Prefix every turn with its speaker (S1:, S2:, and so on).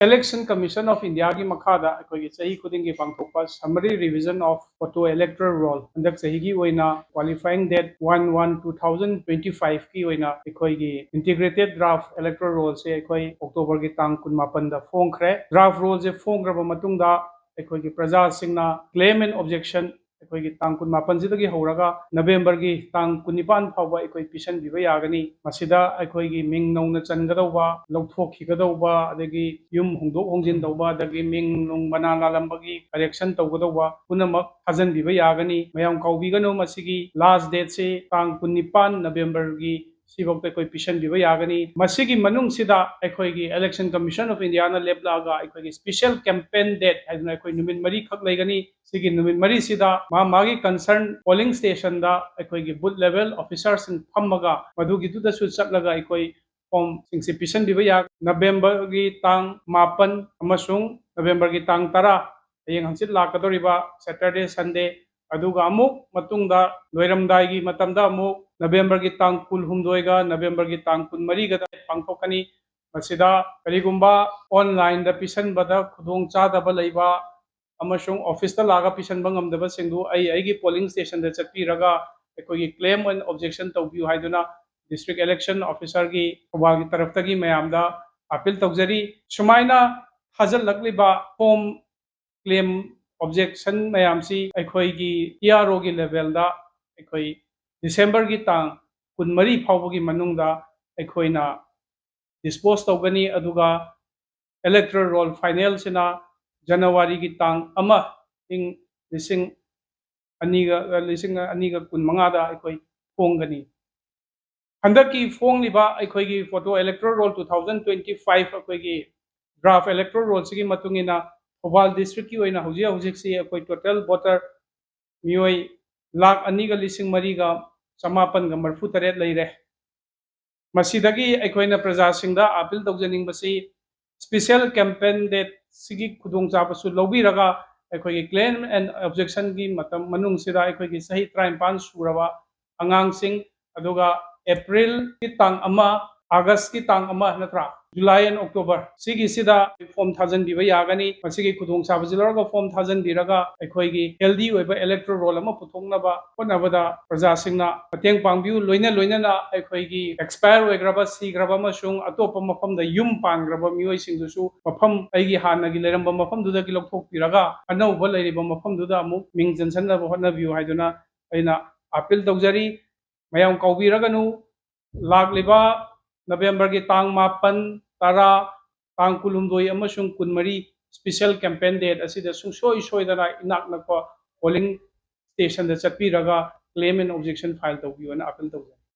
S1: Election Commission of India की मखादा अखोई सही खुदिंग की पांगथोकपा summary revision of photo electoral roll अंदक सही की ओइना qualifying date 1/1/2025 की ओइना अखोई की integrated draft electoral roll से अखोई अक्टूबर की तांग 19 दा फोंखरे draft roll से फोंखरबा मतुंगदा अखोई की प्रजा सिंगना claim and objection अखोई की तांग 19 सिदगी हौरगा नवेंबर की तांग 19 फावबा अखोई पिशन बिबा यागनी मसिदा अखोई की मिंग नौना चनगदौबा लौथोखिगदौबा अदगी युम होंदोक होंजिन दौबा अदगी मिंग नुंग मना लालंबगी करेक्शन तौगदौबा पुनमक थाजन बिबा यागनी मयाम कौबिगनो मसिगी लास्ट डेट से तांग 19 नवेंबर की सिबोक कोई पिशन बिबा यागनी मसिगी मनुंग सिदा अखोई की इलेक्शन कमीशन ऑफ इंडिया ना लेपलागा अखोई की स्पेशल कैंपेन डेट हाइना अखोई नुमिन मरी खक लेगनी सिगी नुमिन मरी सिदा मागी कंसर्न पोलिंग स्टेशन दा अखोई की बूथ लेवल ऑफिसर्स फम्मगा मधुगी दुदसु चटलगा अखोई फॉर्म सिंगसे पिशन बिबा या नवेंबर की तांग 5 अमसुंग नवेंबर की तांग 10 हयेंग हंसित लाकदोरिबा सैटरडे संडे अदुगा अमुक मतुंगदा लोइरमदाइगी मतमदा अमुक नवेंबर की तांग 18 नवेंबर की तांग 14 पांगथोकनी मसिदा करिगुंबा ऑनलाइन दा पिशन बदा खुदोंग चादबा लैबा अमसुंग ऑफिस दा लागा पिशन बंगमदबा सिंगदु आई पोलिंग स्टेशन दा चटपीरगा अखोई क्लेम एंड ऑब्जेक्शन तौबियु हाइदुना डिस्ट्रिक्ट इलेक्शन ऑफिसर की थौबाल की तरफ तगी मयामदा अपील तौजरी सुमाइना हाजलकलिबा फॉर्म क्लेम ऑब्जेक्शन मयामसी अखोई की ईआरओ की लेवल दा अखोई डिसेंबर की तांग 14 फावबगी मनुंगदा अखोइना डिस्पोज तौगनी अदुगा इलेक्टोरल रोल फाइनल सिना जनवरी की तांग अमा इंग लिसिंग अनीगा 15 दा अखोई फोंगनी हंदक की फोंगलिबा अखोई की फोटो इलेक्टोरल रोल 2025 अखोई की ड्राफ्ट इलेक्टोरल रोल सिगी मतुंगिना थौबाल डिस्ट्रिक्ट की ओइना हुजिक अखोई टोटल वोटर मियोई 1,02,3,958 लेरे मसीदगी अखोइना प्रजासिंगदा अपील तौजनिंगबसी स्पेशल कैंपेन डेट सिगी खुदोंचाबसु लौबीरगा अखोई क्लेम एंड ऑब्जेक्शन की मतम मनुंगसिदा अखोई सही 53 सुरबा अंगांगसिंग अदुगा अप्रैल की तांग अमा अगस्त की तांग अमा नत्रा जुलाई एंड अक्टोबर सिगी सिदा फॉर्म थाजन बिबा यागनी मसिगी खुदोंग साबजिलरगा फॉर्म थाजन बिरगा अखोईगी हेल्दी ओइबा इलेक्टोरल रोल अमा पुथोंगनबा होनबदा प्रजासिंगना मतेंग पांगबियु लोइना अखोईगी एक्सपायर ओइग्रबा सीग्रबा मसुंग अतोप मफमदा युम पांग्रबा मियोइसिंगदुसु मफम अइगी हानगी लेरंबा मफमदुदगी लौथोकपिरगा अनौबा लेरिबा मफमदुदा अमुक मिंग जनसनबा होनबियु हाइदुना अइना अपील तौजरी मयाम कौबिरगनु लाक्लिबा नवेंबर की तांग 5 10 तांग 12 स्पेशल कैंपेन डेट असिदा सुंसोई सोइदना इनाक नक पोलिंग स्टेशन दा चटपीरगा क्लेम एंड ऑब्जेक्शन फाइल तौबियोना अपील तौजरी।